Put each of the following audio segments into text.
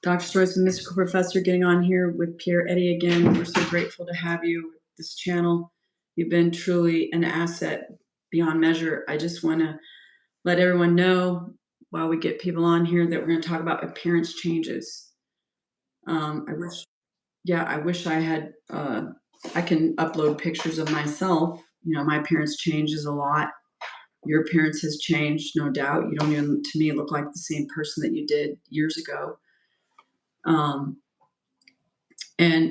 Dr. Joyce, the Mystical Professor, getting on here with Pierre Eddy again. We're so grateful to have you with this channel. You've been truly an asset beyond measure. I just want to let everyone know while we get people on here that we're going to talk about appearance changes. I wish I had, I can upload pictures of myself. You know, my appearance changes a lot. Your appearance has changed, no doubt. You don't even, to me, look like the same person that you did years ago. And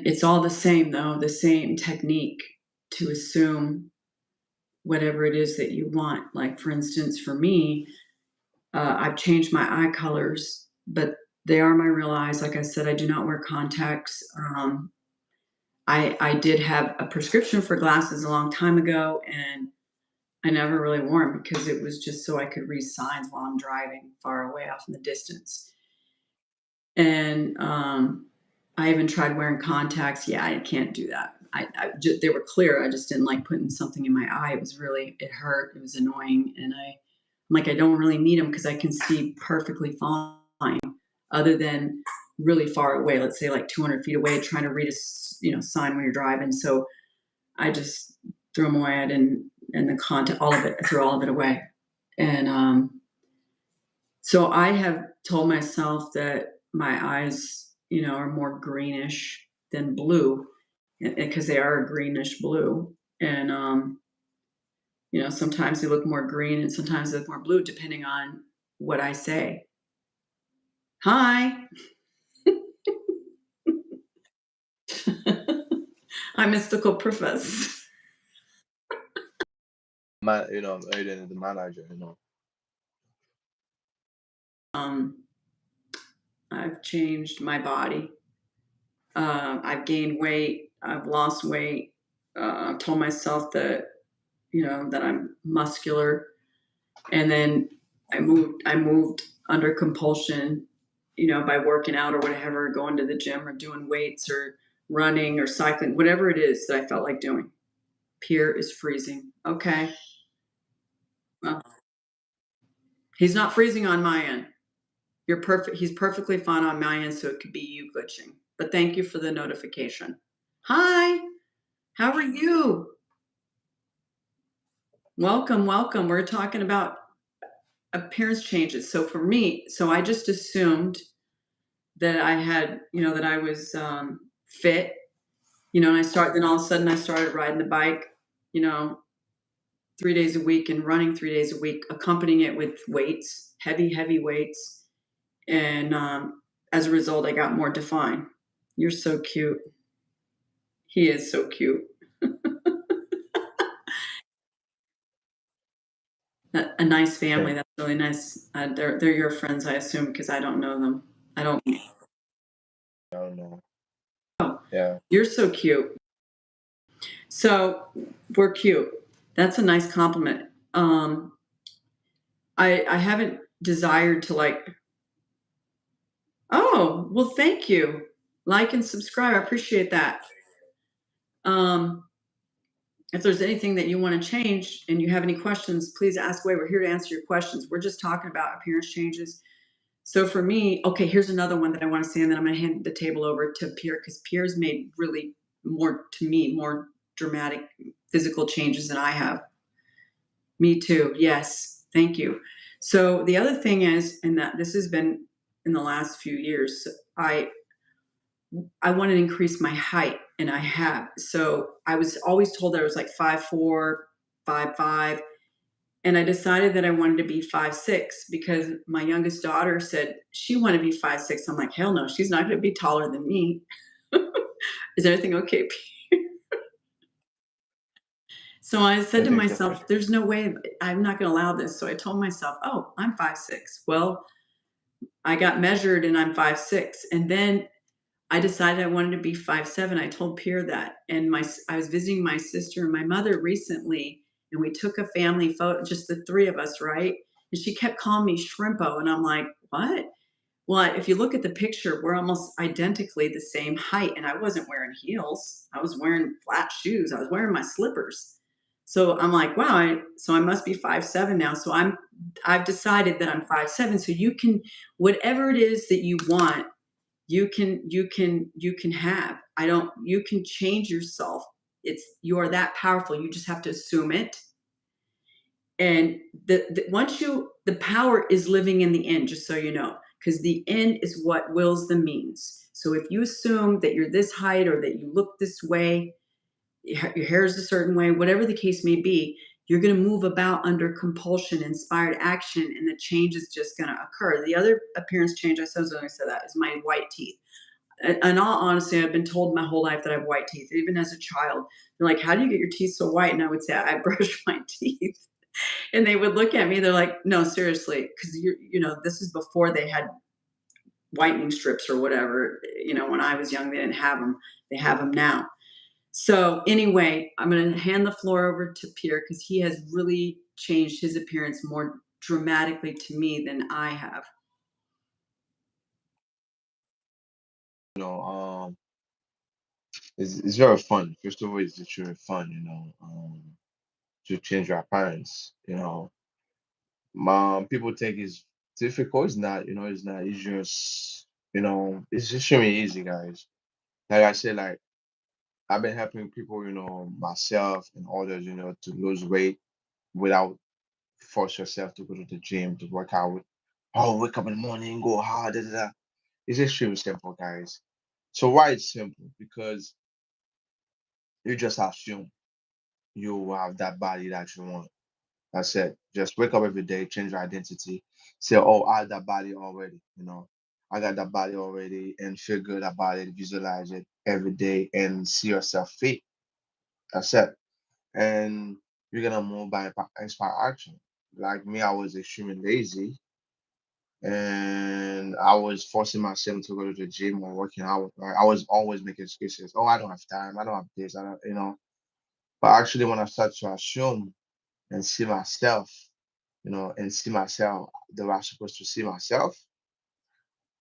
it's all the same, though, the same technique to assume whatever it is that you want. Like, for instance, for me, I've changed my eye colors, but they are my real eyes. Like I said, I do not wear contacts. I did have a prescription for glasses a long time ago, and I never really wore them because it was just so I could read signs while I'm driving far away off in the distance. And I even tried wearing contacts. Yeah, I can't do that. They were clear. I just didn't like putting something in my eye. It hurt. It was annoying. And I'm like, I don't really need them because I can see perfectly fine other than really far away, let's say like 200 feet away, trying to read a sign when you're driving. So I just threw them away. And the content, all of it, I threw all of it away. And so I have told myself that my eyes, are more greenish than blue because they are a greenish blue. And, sometimes they look more green and sometimes they look more blue, depending on what I say. Hi. I'm Mystical Professor. The manager, I've changed my body. I've gained weight. I've lost weight. I've told myself that, that I'm muscular. And then I moved under compulsion, by working out or whatever, going to the gym or doing weights or running or cycling, whatever it is that I felt like doing. Pierre is freezing. Okay. Well, he's not freezing on my end. You're perfect. He's perfectly fine on my end, so it could be you glitching. But thank you for the notification. Hi. How are you? Welcome. We're talking about appearance changes. So for me, I just assumed that I had, that I was fit, and then all of a sudden I started riding the bike, 3 days a week and running 3 days a week, accompanying it with weights, heavy weights. And as a result, I got more defined. You're so cute. He is so cute. A nice family. That's really nice. They're your friends, I assume, because I don't know them. I don't know. Oh, yeah. You're so cute. So we're cute. That's a nice compliment. I haven't desired to oh, well, thank you. Like and subscribe. I appreciate that. If there's anything that you want to change and you have any questions, please ask away. We're here to answer your questions. We're just talking about appearance changes. So for me, okay, here's another one that I want to say, and then I'm going to hand the table over to Pierre because Pierre's made really more dramatic physical changes than I have. Me too. Yes. Thank you. So the other thing is, and that this has been in the last few years, I want to increase my height, and I have. So I was always told that I was like 5'4", 5'5", and I decided that I wanted to be 5'6" because my youngest daughter said she wanted to be 5'6". I'm like, hell no, she's not going to be taller than me. Is everything okay, Pete? So I said to myself, there's no way I'm not going to allow this. So I told myself, oh, I'm 5'6". Well, I got measured and I'm 5'6". And then I decided I wanted to be 5'7". I told Pierre that. And I was visiting my sister and my mother recently, and we took a family photo, just the three of us, right? And she kept calling me Shrimpo. And I'm like, what? Well, if you look at the picture, we're almost identically the same height. And I wasn't wearing heels. I was wearing flat shoes. I was wearing my slippers. So I'm like, wow, so I must be 5'7" now. So I've decided that I'm 5'7". So you can, whatever it is that you want, you can have. I don't You can change yourself. You are that powerful. You just have to assume it. And once the power is living in the end, just so you know, because the end is what wills the means. So if you assume that you're this height or that you look this way, your hair is a certain way, whatever the case may be, you're going to move about under compulsion, inspired action, and the change is just going to occur. The other appearance change, I suppose when I said that, is my white teeth. In all honesty, I've been told my whole life that I have white teeth. Even as a child, they're like, "How do you get your teeth so white?" And I would say, "I brush my teeth." And they would look at me. They're like, "No, seriously, because this is before they had whitening strips or whatever. When I was young, they didn't have them. They have them now." So anyway, I'm going to hand the floor over to Pierre because he has really changed his appearance more dramatically to me than I have. It's very fun. First of all, it's very fun, to change your appearance. People think it's difficult. It's not, it's not. It's just, it's just really easy, guys. Like I said, like I've been helping people, myself and others, to lose weight without force yourself to go to the gym to work out. Oh, wake up in the morning, go hard. Da, da, da. It's extremely simple, guys. So why it's simple? Because you just assume you have that body that you want. That's it. Just wake up every day, change your identity. Say, oh, I have that body already. I got that body already, and feel good about it. Visualize it every day and see yourself fit. That's it. And you're gonna move by inspire action. Like me, I was extremely lazy, and I was forcing myself to go to the gym or working out. Right? I was always making excuses. Oh, I don't have time. I don't have this. I don't. But actually, when I start to assume and see myself, and see myself the way I'm supposed to see myself.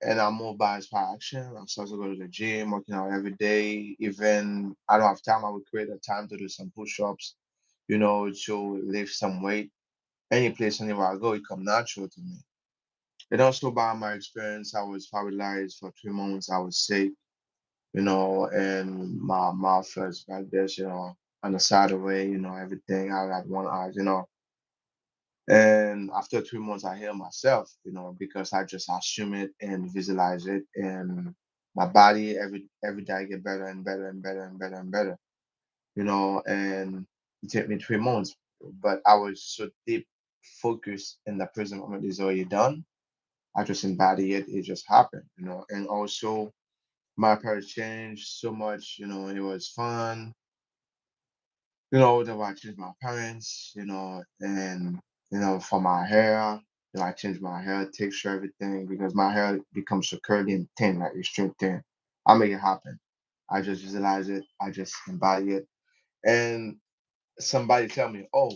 And I'm more biased by action. I'm supposed to go to the gym, working out every day. Even I don't have time, I would create a time to do some push-ups, to lift some weight. Any place, anywhere I go, it come natural to me. And also by my experience, I was paralyzed for 3 months. I was sick, and my mouth was like this, on the side of the way, everything. I had one eye. And after 3 months, I healed myself, because I just assume it and visualize it. And my body every day I get better and better and better and better and better, and it took me 3 months. But I was so deep focused in the present moment is already done. I just embody it, it just happened, and also my approach changed so much, it was fun, the way I changed my parents, and for my hair, I changed my hair texture, everything, because my hair becomes so curly and thin, like extreme thin. I make it happen. I just visualize it, I just embody it. And somebody tell me, oh,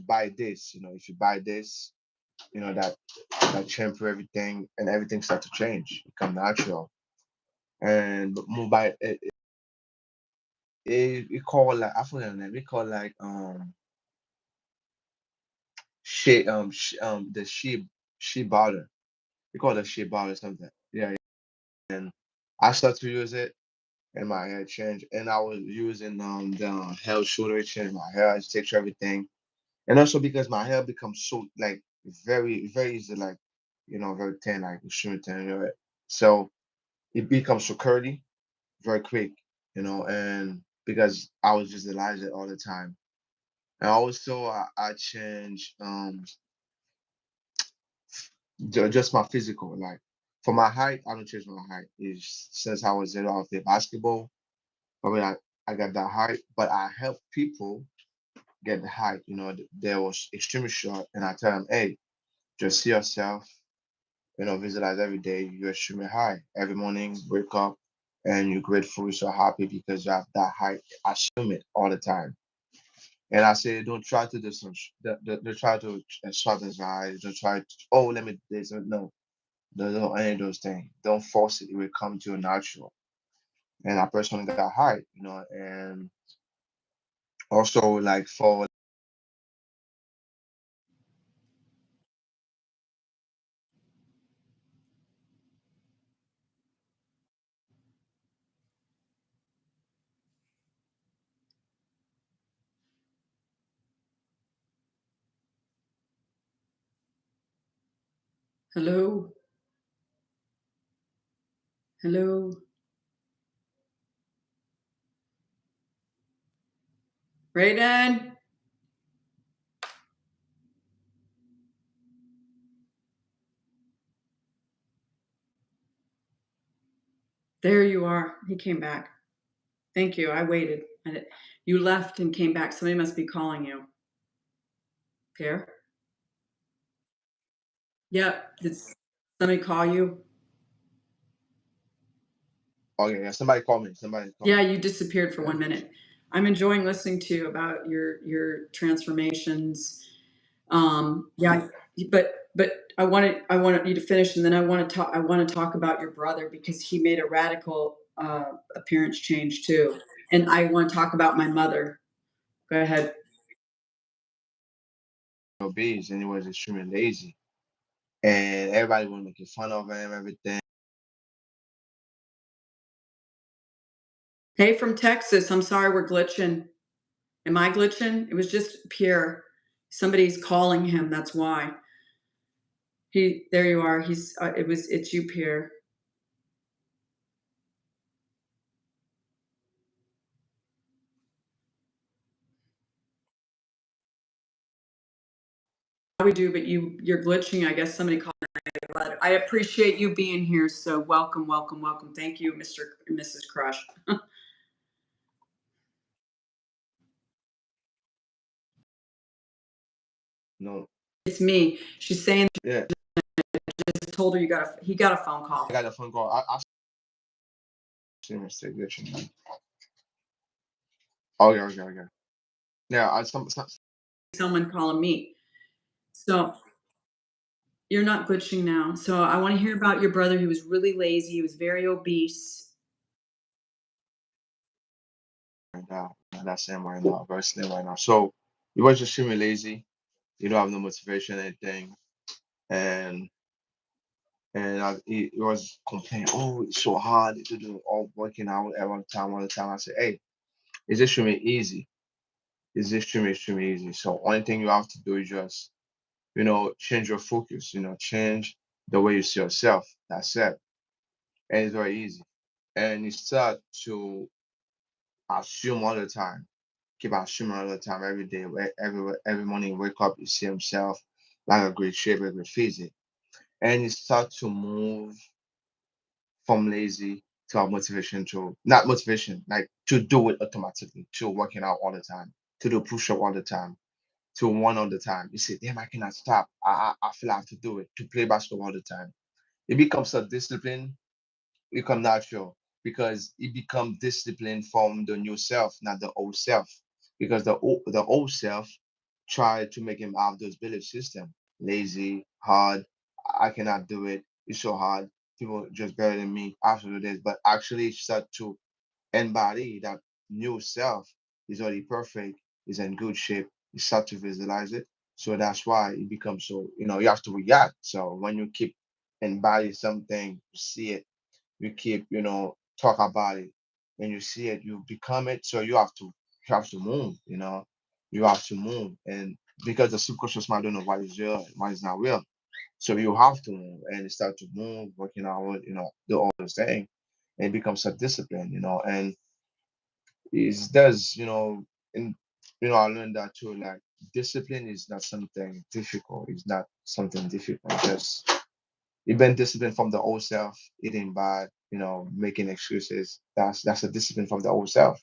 buy this, if you buy this, that shampoo everything and everything start to change, become natural. And move by it called like I forget the name. We call like the shea butter. We call it shea butter or something. Yeah, yeah. And I started to use it and my hair changed. And I was using the hair shoulder, it changed my hair, it takes everything. And also because my hair becomes so like very, very easy, like very thin, like extremely thin, So it becomes so curly very quick, and because I was just Elijah all the time. And also I changed just my physical. Like for my height, I don't change my height. It's since I was zero, I play basketball. Probably I got that height, but I help people get the height. They was extremely short, and I tell them, hey, just see yourself. Visualize every day. You're extremely high. Every morning, wake up, and you're grateful. You're so happy because you have that height. Assume it all the time. And I say, don't try to do some, don't try to sharpen your eyes. Don't try to, oh, let me do this. No, don't any of those things. Don't force it. It will come to you natural. And I personally got high, and also like for Hello? Hello? Raiden? There you are. He came back. Thank you. I waited. You left and came back. Somebody must be calling you. Pierre? Yep. Did somebody call you? Okay, yeah, somebody call me. Somebody call me. Yeah, you disappeared for Yeah. 1 minute. I'm enjoying listening to you about your transformations. Yeah, but I wanted you to finish, and then I want to talk about your brother because he made a radical appearance change too, and I want to talk about my mother. Go ahead. Obese and he was extremely lazy. And everybody was making fun of him, everything. Hey, from Texas. I'm sorry we're glitching. Am I glitching? It was just Pierre. Somebody's calling him. That's why. There you are. It's you, Pierre. We do, but you're glitching. I guess somebody called. But I appreciate you being here. So welcome, welcome, welcome. Thank you, Mr. and Mrs. Crush. No. It's me. She's saying Yeah. just told her he got a phone I call. got a phone call. I see mistake glitching. Okay, okay, okay. Now some Someone calling me. So you're not glitching now. So I want to hear about your brother. He was really lazy. He was very obese. right now. That's him right now, very slim right now. So he was just extremely lazy. You don't have no motivation, anything. And he was complaining, oh, it's so hard to do all working out all the time. I said, hey, it's extremely easy. It's extremely, extremely easy. So only thing you have to do is just, change your focus, change the way you see yourself. That's it. And it's very easy. And you start to assume all the time. Keep assuming all the time, every day, every morning you wake up, you see himself like a great shape, a great physique. And you start to move from lazy to have motivation to not motivation, like to do it automatically, to working out all the time, to do push up all the time, to one all the time. You say, damn, I cannot stop. I feel I have to do it, to play basketball all the time. It becomes a discipline, become natural because it become discipline from the new self, not the old self. Because the old self tried to make him have those belief system, lazy, hard. I cannot do it. It's so hard. People just better than me after this. But actually start to embody that new self is already perfect, is in good shape. You start to visualize it. So that's why it becomes so, you have to react. So when you keep embody something, you see it, you keep, talk about it. When you see it, you become it. So you have to move, you have to move. And because the subconscious mind don't know what is real and what is not real. So you have to move and start to move, working out, do all those things. And it becomes a discipline, and it does, and I learned that too. Like discipline is not something difficult. It's not something difficult. Just you've been disciplined from the old self, eating bad, making excuses. That's a discipline from the old self.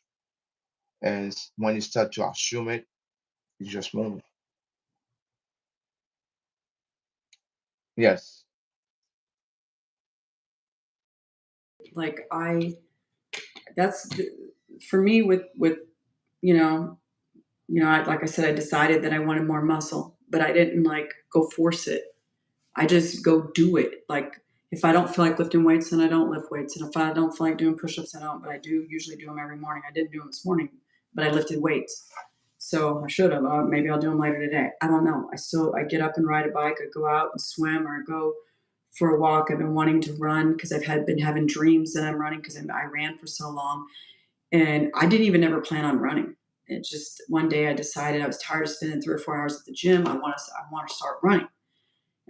And when you start to assume it, you just move. Yes. Like that's for me with you know like I said, I decided that I wanted more muscle, but I didn't like go force it. I just go do it. Like if I don't feel like lifting weights, then I don't lift weights, and if I don't feel like doing push-ups, I don't. But I do usually do them every morning. I didn't do them this morning, but I lifted weights, so I should have. Maybe I'll do them later today. I don't know. I get up and ride a bike. I go out and swim, or I go for a walk. I've been wanting to run because been having dreams that I'm running because I ran for so long, and I didn't even ever plan on running. It just one day I decided I was tired of spending 3 or 4 hours at the gym. I want to start running.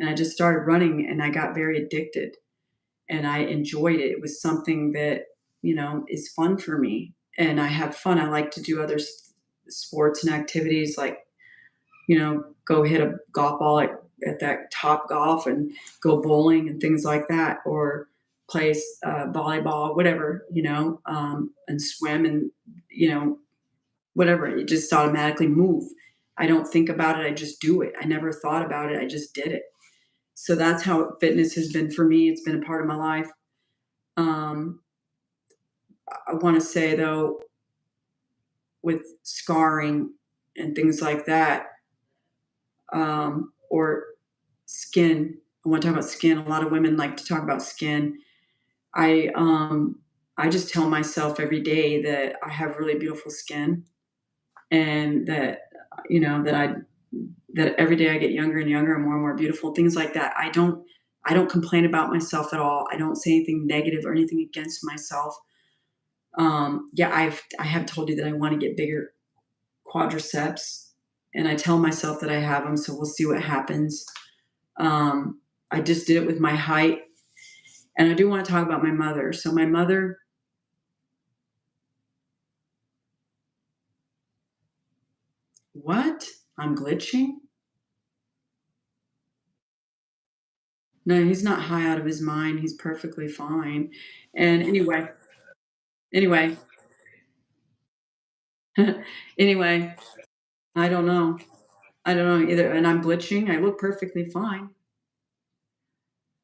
and I just started running, and I got very addicted, and I enjoyed it. It was something that, is fun for me, and I have fun. I like to do other sports and activities like, go hit a golf ball at that Top Golf and go bowling and things like that, or play volleyball, whatever, and swim and, you know, whatever. You just automatically move. I don't think about it. I just do it. I never thought about it. I just did it. So that's how fitness has been for me. It's been a part of my life. Um, I want to say though, with scarring and things like that, or skin. I want to talk about skin. A lot of women like to talk about skin. I um I just tell myself every day that I have really beautiful skin, and that that every day I get younger and younger and more beautiful, things like that. I don't complain about myself at all. I don't say anything negative or anything against myself. Yeah, I have told you that I want to get bigger quadriceps, and I tell myself that I have them, so we'll see what happens. Um, I just did it with my height. And I do want to talk about my mother. So my mother, what? I'm glitching? No, he's not high out of his mind. He's perfectly fine. And anyway, anyway, I don't know. I don't know either. And I'm glitching. I look perfectly fine.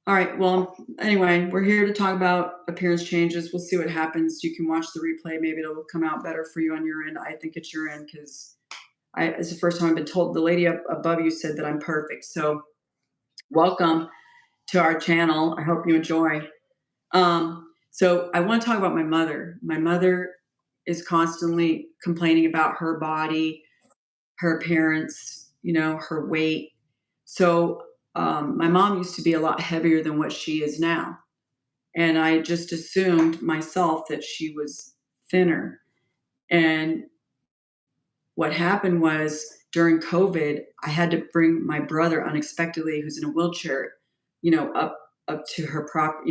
All right. Well, anyway, we're here to talk about appearance changes. We'll see what happens. You can watch the replay. Maybe it'll come out better for you on your end. I think it's your end because it's the first time I've been told. The lady up above you said that I'm perfect. So welcome to our channel. I hope you enjoy. So I want to talk about my mother. My mother is constantly complaining about her body, her appearance, her weight. So my mom used to be a lot heavier than what she is now. And I just assumed myself that she was thinner. And what happened was during COVID, I had to bring my brother unexpectedly, who's in a wheelchair, up to her prop.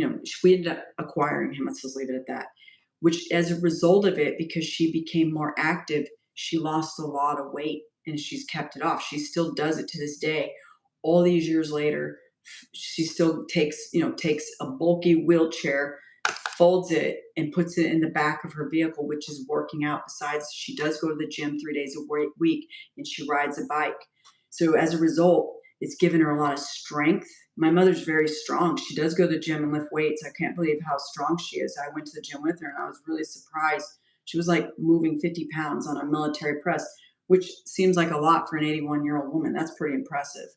We ended up acquiring him. Let's just leave it at that. Which, as a result of it, because she became more active, she lost a lot of weight and she's kept it off. She still does it to this day. All these years later, she still takes a bulky wheelchair, folds it and puts it in the back of her vehicle, which is working out. Besides, she does go to the gym 3 days a week, and she rides a bike. So as a result, it's given her a lot of strength. My mother's very strong. She does go to the gym and lift weights. I can't believe how strong she is. I went to the gym with her and I was really surprised. She was like moving 50 pounds on a military press, which seems like a lot for an 81-year-old woman. That's pretty impressive.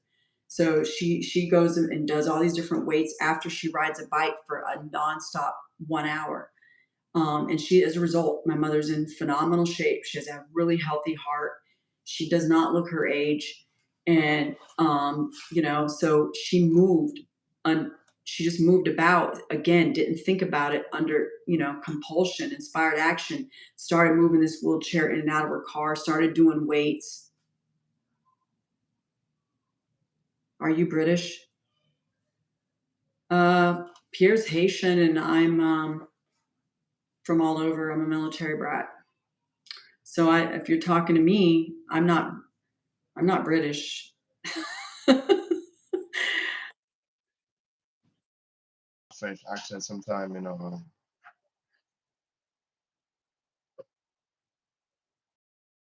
So she goes and does all these different weights after she rides a bike for a nonstop 1 hour. And she, as a result, my mother's in phenomenal shape. She has a really healthy heart. She does not look her age. And, so she moved, she just moved about again, didn't think about it under, compulsion, inspired action, started moving this wheelchair in and out of her car, started doing weights. Are you British? Pierre's Haitian, and I'm from all over. I'm a military brat. So if you're talking to me, I'm not British. French accent sometime,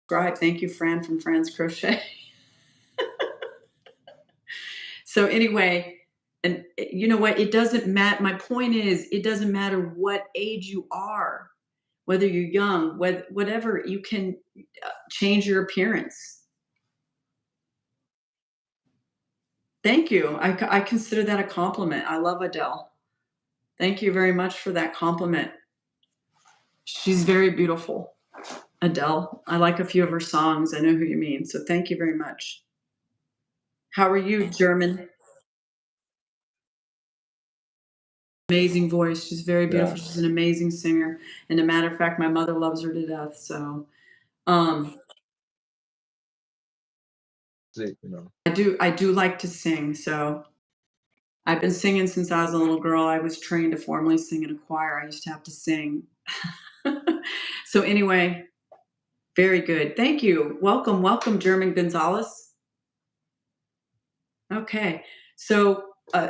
Scribe, thank you, Fran from Fran's Crochet. So anyway, and you know what? It doesn't matter. My point is, it doesn't matter what age you are, whether you're young, whatever. You can change your appearance. Thank you. I consider that a compliment. I love Adele. Thank you very much for that compliment. She's very beautiful. Adele. I like a few of her songs. I know who you mean. So thank you very much. How are you, German? Amazing voice. She's very yeah, beautiful. She's an amazing singer. And a matter of fact, my mother loves her to death. So um see, I do like to sing. So I've been singing since I was a little girl. I was trained to formally sing in a choir. I used to have to sing. So anyway, very good. Thank you. Welcome, welcome, German Gonzalez. Okay. So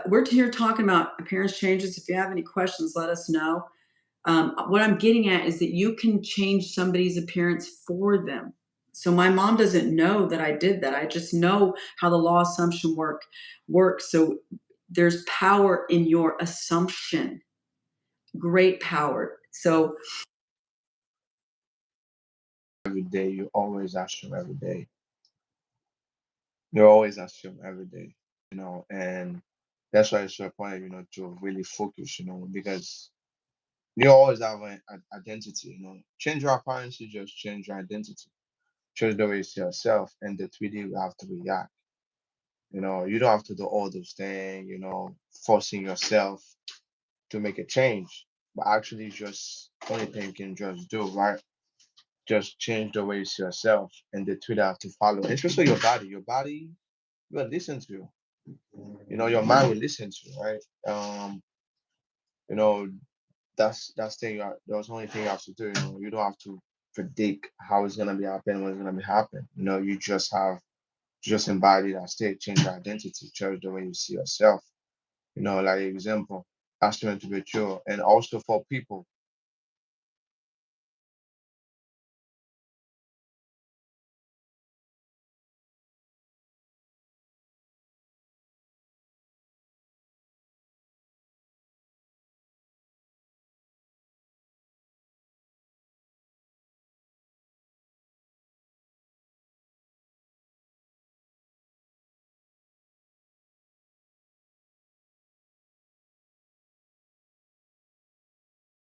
we're here talking about appearance changes. If you have any questions, let us know. What I'm getting at is that you can change somebody's appearance for them. So my mom doesn't know that I did that. I just know how the law assumption works. So there's power in your assumption, great power. So Every day, you always assume every day. You always assume every day, and that's why it's so important, to really focus, because you always have an identity, Change your appearance, you just change your identity. Change the way you see yourself, and the 3D will have to react. You don't have to do all those things, forcing yourself to make a change, but actually just only thing you can just do, right? Just change the way you see yourself, and the 3D have to follow, especially your body. Your body will listen to you. Your mind will listen to you, right? You know, that's the only thing you have to do. You don't have to predict how it's gonna be happening, what's gonna be happening. You just embody that state, change your identity, change the way you see yourself. Like example, asking to be true. And also for people,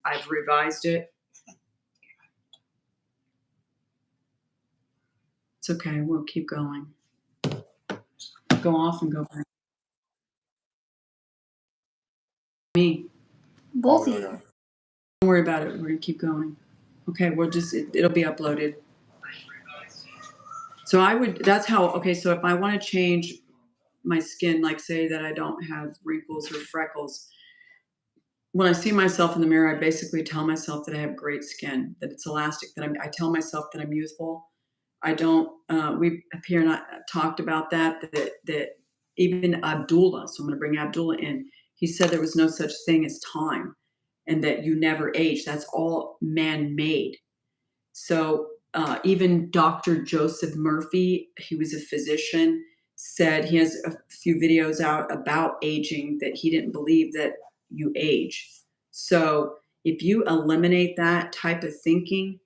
I've revised it. It's okay. We'll keep going. Go off and go back. Me. oh Both of yeah, yeah. you. Don't worry about it. We're gonna keep going. Okay, it'll be uploaded. So I would that's how okay, so if I want to change my skin, like say that I don't have wrinkles or freckles, when I see myself in the mirror, I basically tell myself that I have great skin, that it's elastic, I tell myself that I'm youthful. I don't. We up here not talked about that even Abdullah. So I'm going to bring Abdullah in. He said there was no such thing as time, and that you never age. That's all man-made. So even Dr. Joseph Murphy, he was a physician, said he has a few videos out about aging that he didn't believe that you age. So if you eliminate that type of thinking,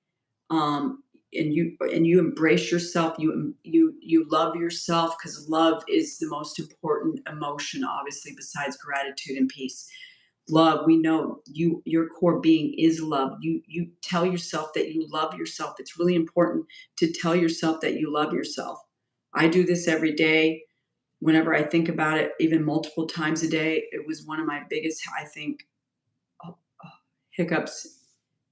um, and you embrace yourself, you love yourself because love is the most important emotion, obviously, besides gratitude and peace. Love, we know your core being is love. You tell yourself that you love yourself. It's really important to tell yourself that you love yourself. I do this every day. Whenever I think about it, even multiple times a day, it was one of my biggest, I think, uh, hiccups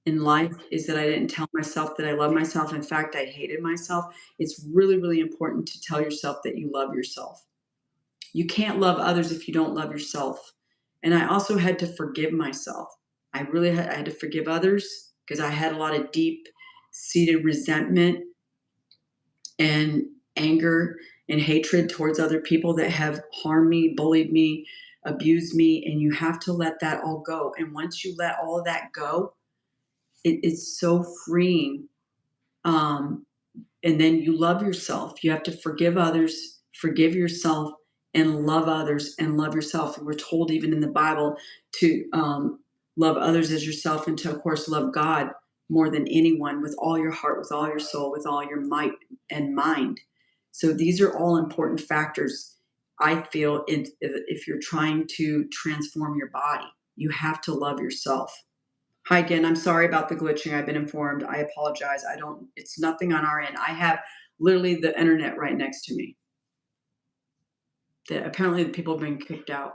in life is that I didn't tell myself that I love myself. In fact, I hated myself. It's really, really important to tell yourself that you love yourself. You can't love others if you don't love yourself. And I also had to forgive myself. I had to forgive others because I had a lot of deep seated resentment and anger and hatred towards other people that have harmed me, bullied me, abused me. And you have to let that all go. And once you let all of that go, it's so freeing. Um, and then you love yourself. You have to forgive others, forgive yourself, and love others and love yourself. We're told even in the Bible to love others as yourself and to, of course, love God more than anyone with all your heart, with all your soul, with all your might and mind. So these are all important factors. I feel if you're trying to transform your body, you have to love yourself. Hi again. I'm sorry about the glitching. I've been informed. I apologize. It's nothing on our end. I have literally the internet right next to me. Apparently the people have been kicked out.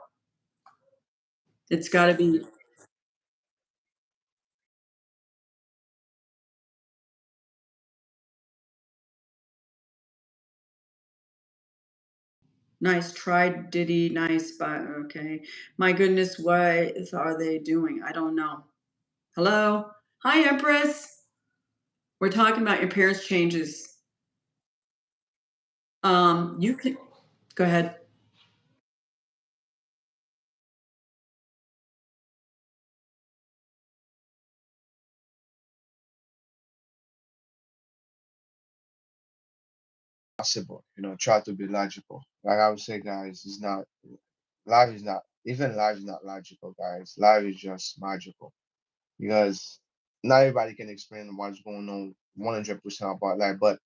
It's got to be, Nice try, Diddy. Nice, but okay. My goodness, what are they doing? I don't know. Hello? Hi, Empress. We're talking about your parents' changes. You can go ahead. Possible, try to be logical. Like I would say, guys, it's not life is not even life is not logical, guys. Life is just magical because not everybody can explain what's going on 100% about life. But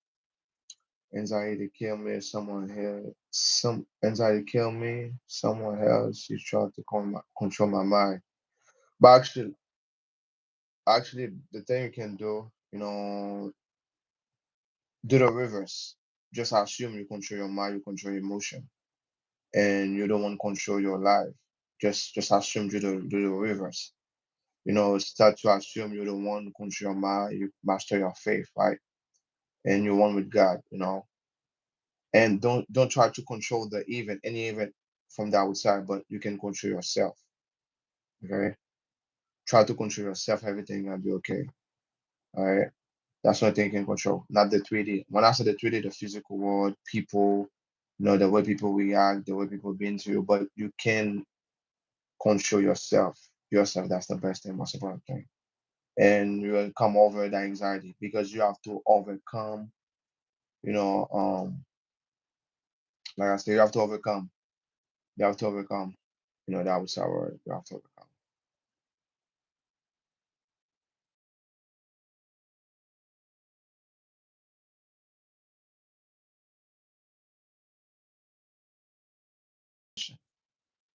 anxiety kill me, someone here, some anxiety kill me, someone else is trying to control my mind. But actually, the thing you can do, do the reverse. Just assume you control your mind, you control your emotion, and you don't want to control your life. Just assume do the reverse. Start to assume you're the one who control your mind, you master your faith, right? And you're one with God, and don't try to control any event from the outside, but you can control yourself. Okay, try to control yourself, everything gonna be okay. All right, that's one thing you can control, not the 3D. When I say the 3D, the physical world, people, the way people react, the way people been to you, but you can control yourself. That's the best thing, most important thing. And you will come over the anxiety because you have to overcome, you know, like I said, you have to overcome. You have to overcome. That was our word. You have to overcome.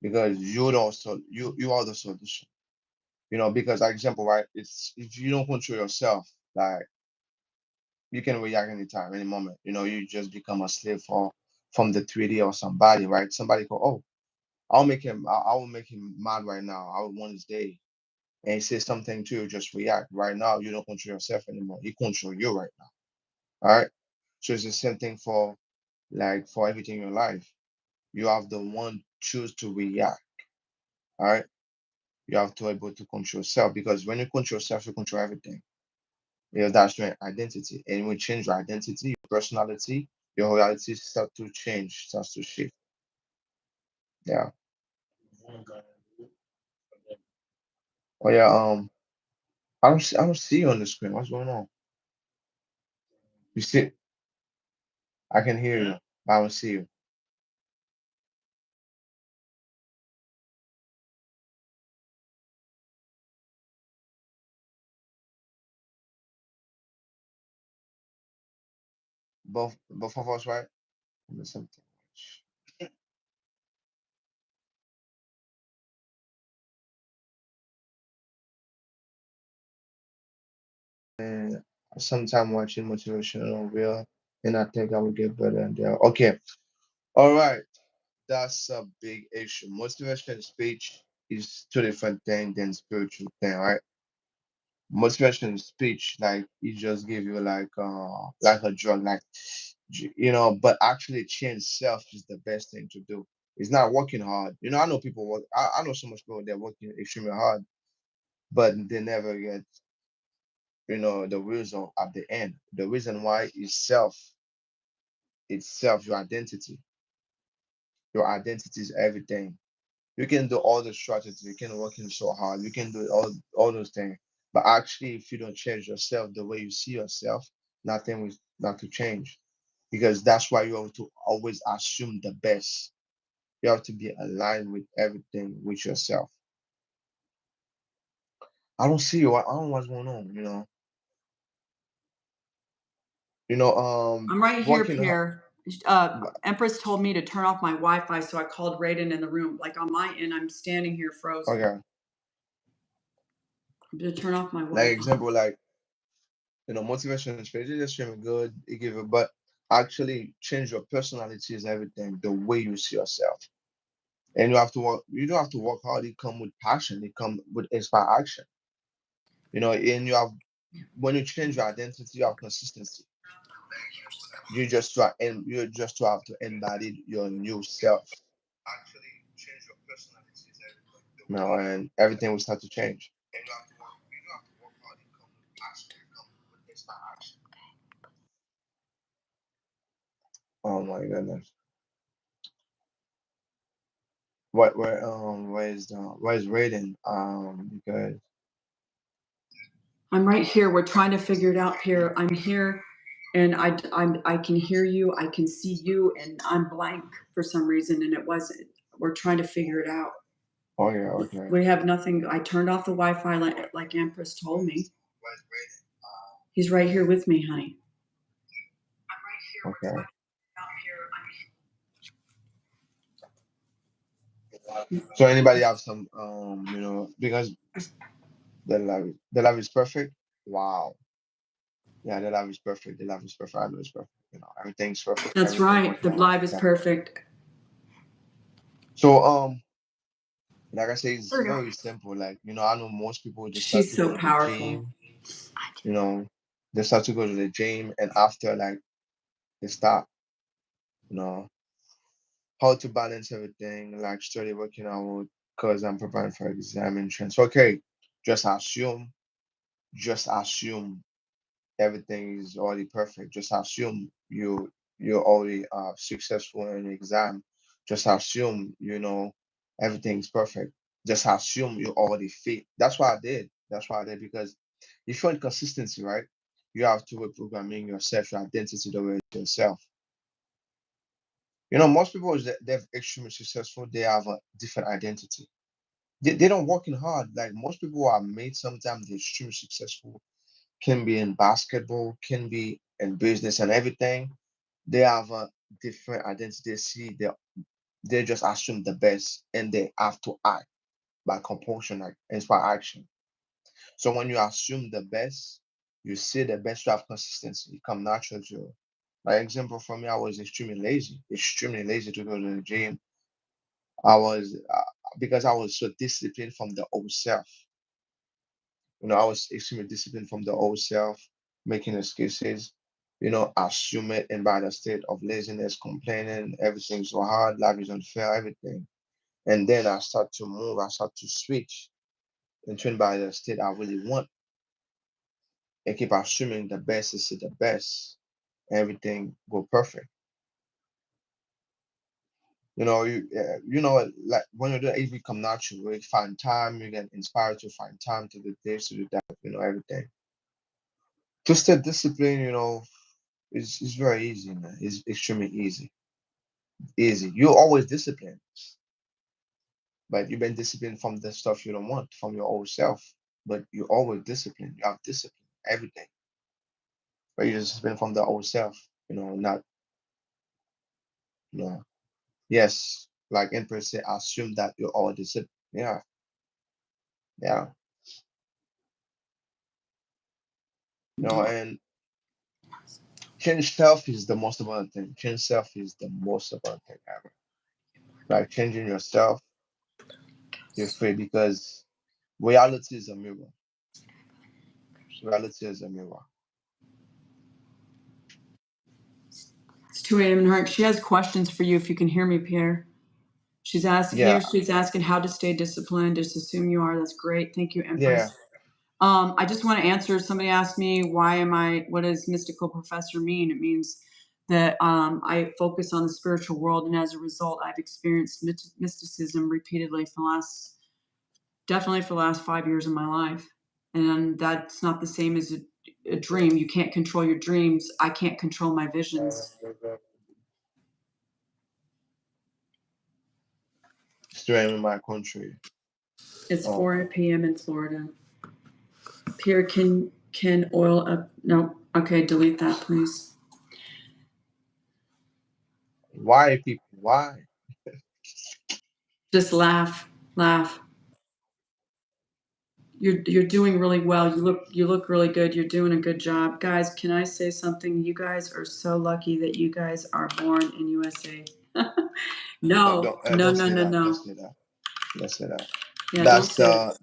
Because you are the solution. Because like example, right? It's if you don't control yourself, like you can react anytime, any moment. You just become a slave from the 3D or somebody, right? Somebody go, oh, I will make him mad right now. I will want his day. And he says something to you, just react. Right now, you don't control yourself anymore. He control you right now. All right. So it's the same thing for everything in your life. You have the one choose to react. All right. You have to able to control yourself because when you control yourself, you control everything. That's your identity. And when you change your identity, your personality, your reality start to change, starts to shift. Yeah. Oh yeah. I don't see you on the screen. What's going on? You see? I can hear you. I don't see you. Both of us, right? Something. And sometime watching motivational reel, and I think I will get better in there. Okay, all right. That's a big issue. Motivation speech is two different things than spiritual thing, right? Motivation speech, like it just give you like a drug, but actually change self is the best thing to do. It's not working hard. I know people work. I know so much people they're working extremely hard, but they never get the result at the end. The reason why is itself, your identity. Your identity is everything. You can do all the strategies, you can working so hard, you can do all those things. But actually, if you don't change yourself, the way you see yourself, nothing will not to change. Because that's why you have to always assume the best. You have to be aligned with everything with yourself. I don't see you. I don't know what's going on. I'm right here, Working hard. Pear. Empress told me to turn off my Wi-Fi, so I called Raiden in the room. Like on my end, I'm standing here frozen. Okay. I'm gonna turn off my Like Wi-Fi. example, like motivation is great. It's extremely good. It give you, but actually change your personality is everything. The way you see yourself, and you have to work. You don't have to work hard. It come with passion. It come with inspire action. And you have when you change your identity, you have consistency. you just to have to embody your new self. Now, and everything will start to change. Oh my goodness. Where's Raiden? Because I'm right here. We're trying to figure it out here. I'm here, and I can hear you. I can see you, and I'm blank for some reason, and it wasn't. We're trying to figure it out. oh yeah, okay. We have nothing. I turned off the Wi-Fi like Empress told me. He's right here with me, honey. Okay. So anybody have some because the love is perfect. Wow. Yeah, the love is perfect. The love is perfect. I know it's perfect. Everything's perfect. That's Everything right. working The out. live is Yeah. perfect. So like I say, it's There we go. very simple. Like, I know most people just start She's to go so to the powerful. gym, you know, they start to go to the gym and after like they stop, you know, how to balance everything, like study working out because I'm preparing for exam entrance. Okay, just assume, just assume everything is already perfect. Just assume you're already successful in the exam. Just assume everything's perfect. Just assume you're already fit. That's what I did. That's what I did because if you're in consistency, right? You have to reprogramming yourself, your identity the way to yourself. Most people they're extremely successful. They have a different identity. They don't working hard. Like most people who are made sometimes they're extremely successful can be in basketball, can be in business and everything. They have a different identity. They see they just assume the best and they have to act by compulsion, like inspire action. So when you assume the best, you see the best, you have consistency. It come natural to you. Like example for me, I was extremely lazy to go to the gym. I was because I was so disciplined from the old self. I was extremely disciplined from the old self, making excuses, assume it and by the state of laziness, complaining, everything's so hard, life is unfair, everything. And then I start to move, I start to switch and turn by the state I really want and keep assuming the best is the best. Everything go perfect. Like when you do it, it become natural. You find time, you get inspired to find time to do this, to do that, everything. To stay disciplined, it's very easy, man. It's extremely easy. Easy. You're always disciplined, but you've been disciplined from the stuff you don't want, from your old self. But you're always disciplined. You have discipline, everything. But you're disciplined from the old self, not, you know. Yes, like Empress said, assume that you're all disciplined. Yeah, yeah. And change self is the most important thing. Change self is the most important thing ever. Like changing yourself, you're free because reality is a mirror. Reality is a mirror. It's 2 a.m. in her. She has questions for you if you can hear me, Pierre. Yeah, She's asking how to stay disciplined. Just assume you are. That's great. Thank you, yeah. Empress. I just want to answer. Somebody asked me, what does mystical professor mean? It means that I focus on the spiritual world, and as a result, I've experienced mysticism repeatedly definitely for the last 5 years of my life. And that's not the same as a dream. You can't control your dreams. I can't control my visions. Still in my country. It's Oh, 4 p.m. in Florida. Pierre, can oil up? No. Okay, delete that, please. why people? Why? Just laugh, laugh. You're doing really well. You look really good. You're doing a good job, guys. Can I say something? You guys are so lucky that you guys are born in USA. No, no, Don't no, say no, that. Don't no. say that. Don't say that. Yeah, don't That's say it.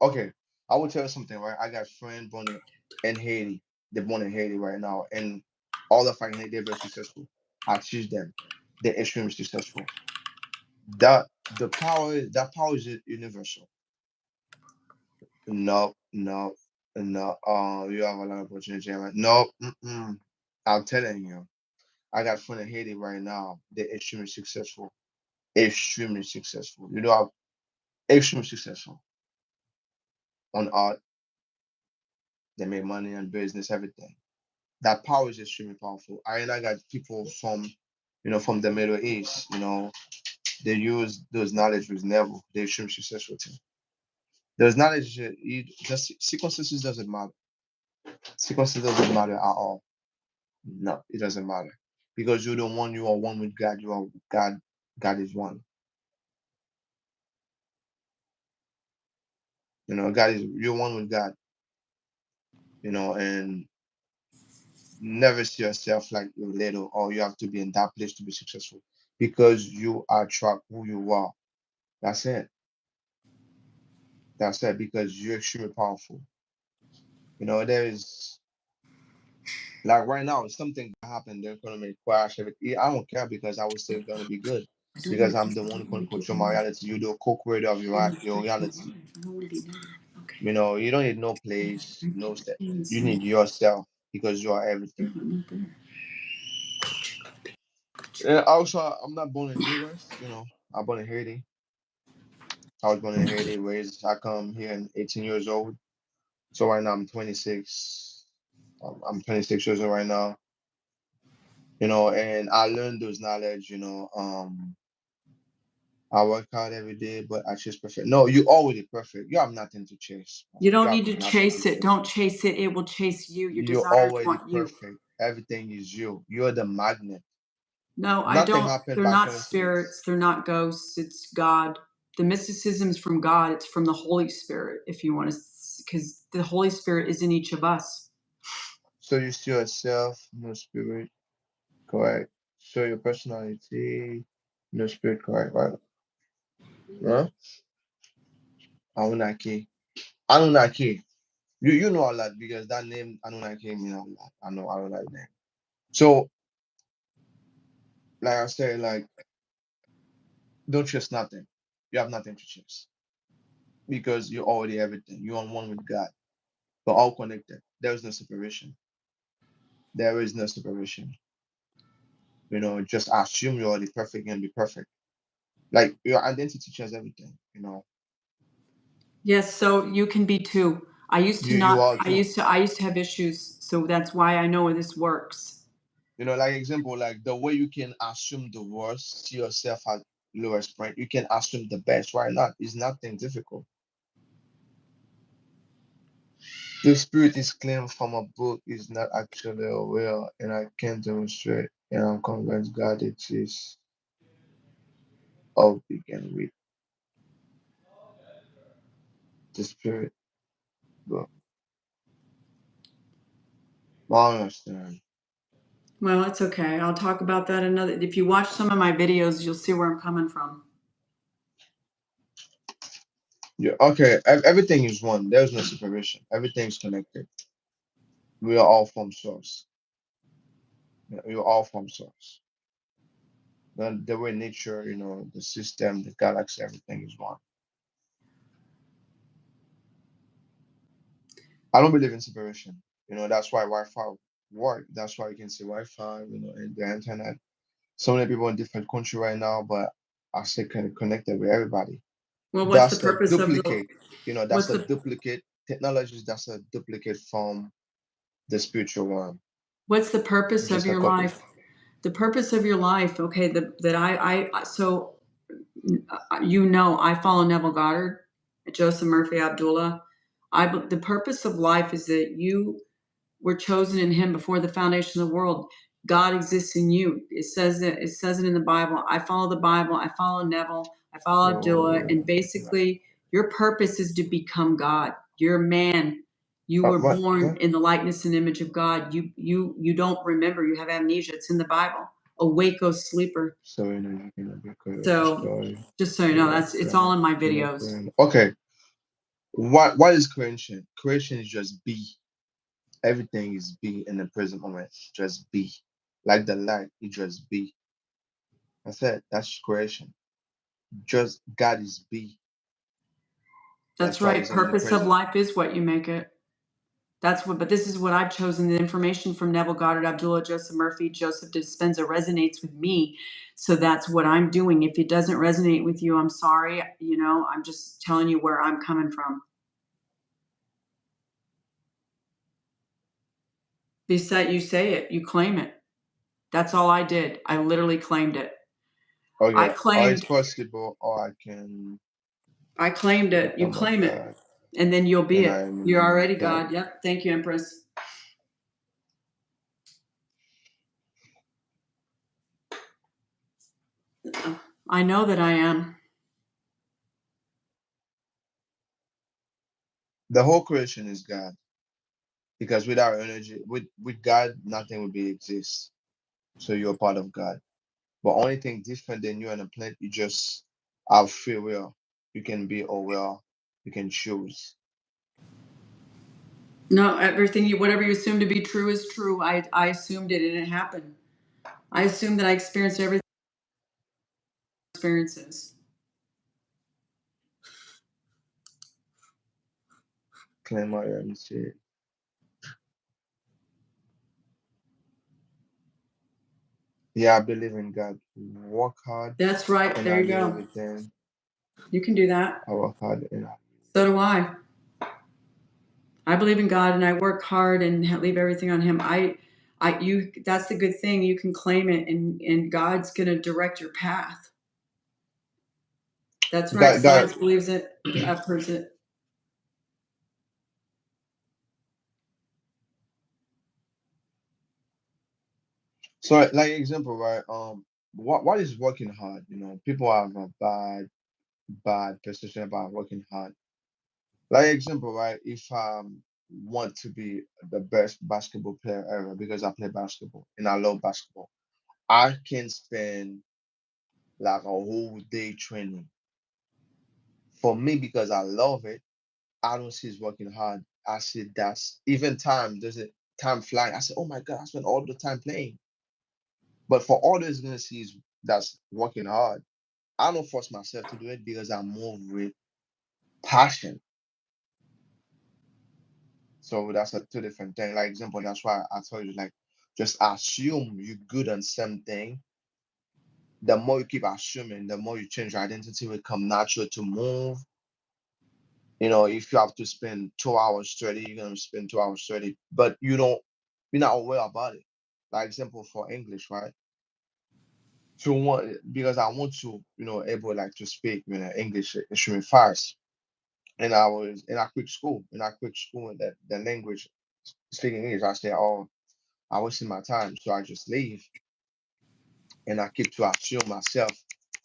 okay. I will tell you something, right? I got friend born in Haiti. They're born in Haiti right now, and All of them, they're very successful. I teach them. They're extremely successful. That power is universal. No, no, no. You have a lot of opportunity. No, mm-mm. I'm telling you. I got friends in Haiti right now. They're extremely successful. Extremely successful. You know, I'm extremely successful on art. They make money on business, everything. That power is extremely powerful. I got people from the Middle East. They use those knowledge with Neville. They're extremely successful too. Those knowledge, just circumstances doesn't matter. Circumstances doesn't matter at all. No, it doesn't matter because you're the one. You are one with God. You are God. God is one. God is you're one with God. And never see yourself like you're little or you have to be in that place to be successful because you attract who you are. That's it. That's it because you're extremely powerful. There is like right now, if something happened, the economy crash, everything. I don't care because I was still gonna be good I don't because want I'm this the to one be who can really control getting my in. reality. You're the co-creator of I your don't reality. want to be done. Okay. You don't need no I place, no get step. things You and need yourself because you are they're everything. not there. And also, I'm not born in US. I'm born in Haiti. I was born in Haiti, raised. I come here in 18 years old. So right now I'm 26. I'm 26 years old right now. And I learned those knowledge. I work hard every day, but I chase perfect. No, you already perfect. You have nothing to chase. You You don't have need to nothing to chase it. chase. Don't chase it. It will chase you. Your You're desires already want you. perfect. Everything is you. You're the magnet. No, I Nothing don't. happened They're by not coincidence. spirits. They're not ghosts. It's God. The mysticism's from God. It's from the Holy Spirit, if you want to, because the Holy Spirit is in each of us. So you see yourself, no spirit, correct. Show your personality, no spirit, correct, right? Huh? Anunnaki. Anunnaki. You know a lot because that name Anunnaki mean a lot. I know that name. So, like I said, like don't chase nothing. You have nothing to chase because you're already everything. You're on one with God. We're all connected. There is no separation. There is no separation. Just assume you're already perfect and be perfect. Like your identity changes everything. Yes, so you can be too. I used to You not. are I too. used to. I used to have issues. So that's why I know this works. Like example, like the way you can assume the worst, see yourself at lowest point, you can assume the best. Why not? It's nothing difficult. The spirit is claimed from a book is not actually real, and I can demonstrate, and I'm convinced God exists. All begin with the spirit. But I understand. Well, it's okay. I'll talk about that another. If you watch some of my videos, you'll see where I'm coming from. Yeah, okay. Everything is one. There's no separation. Everything's connected. We are all from source. Yeah, we are all from source. The way nature, the system, the galaxy, everything is one. I don't believe in separation. That's why Wi-Fi work. That's why you can see Wi-Fi, and the internet. So many people in different country right now, but I still kind of connected with everybody. Well, what's the That's a purpose of the? duplicate. That's What's a the? duplicate technologies. That's a duplicate from the spiritual one. What's the purpose of Just a your copy. life? The purpose of your life. Okay, that so I follow Neville Goddard, Joseph Murphy Abdullah. The purpose of life is that you were chosen in him before the foundation of the world. God exists in you. It says it in the Bible. I follow the Bible. I follow Neville. I follow Abdullah. And So, basically, your purpose is to become God. You're a man. You were born what? in the likeness and image of God. You don't remember. You have amnesia. It's in the Bible. Awake, O sleeper. So you cannot be created, So destroy. just so you You know, know, it's all God, in my you know, videos. created. Okay. What is creation? Creation is just be. Everything is be in the present moment. Just be. Like the light, it just be. I said that's creation. Just God is be. That's That's why right. he's Purpose of omnipresent. life is what you make it. But this is what I've chosen. The information from Neville Goddard, Abdullah Joseph Murphy, Joseph Dispenza resonates with me. So that's what I'm doing. If it doesn't resonate with you, I'm sorry. I'm just telling you where I'm coming from. You say it, you claim it. That's all I did. I literally claimed it. I Okay. Or it's claimed possible, or I can I claimed it. You become a claim it. God And then you'll be and it. I am You're indeed already God. God. Yep. Thank you, Empress. I know that I am. The whole creation is God. Because without energy, with God, nothing would be exist. So you're a part of God. But only thing different than you on a planet, you just have free will. You can be aware. You can choose. No, whatever you assume to be true is true. I assumed it and it happened. I assumed that I experienced everything experiences. Claim my own shit. Yeah, I believe in God. Work hard That's right. and There I you leave go. everything. You can do that. I work hard and I So do I. I believe in God and I work hard and leave everything on Him. That's the good thing. You can claim it and God's going to direct your path. That's right. God, Science believes it. Proves it. so like example, right? What is working hard? You know, people have a bad perception about working hard. Like example, right? If I want to be the best basketball player ever because I play basketball and I love basketball, I can spend like a whole day training. For me, because I love it, I don't see it's working hard. I see that's even time, does it time flying. I say, oh my God, I spent all the time playing. But for others gonna see is that's working hard. I don't force myself to do it because I move with passion. So that's a two different thing. Like example, that's why I told you like just assume you're good on something. The more you keep assuming, the more you change your identity will come natural to move. You know, if you have to spend 2 hours study, you're gonna spend 2 hours study, but you're not aware about it. Like example for English, right? To want because I want to, able like to speak, English extremely fast. And I was in a quick school and the language speaking English, I say, oh, I wasting my time. So I just leave and I keep to assume myself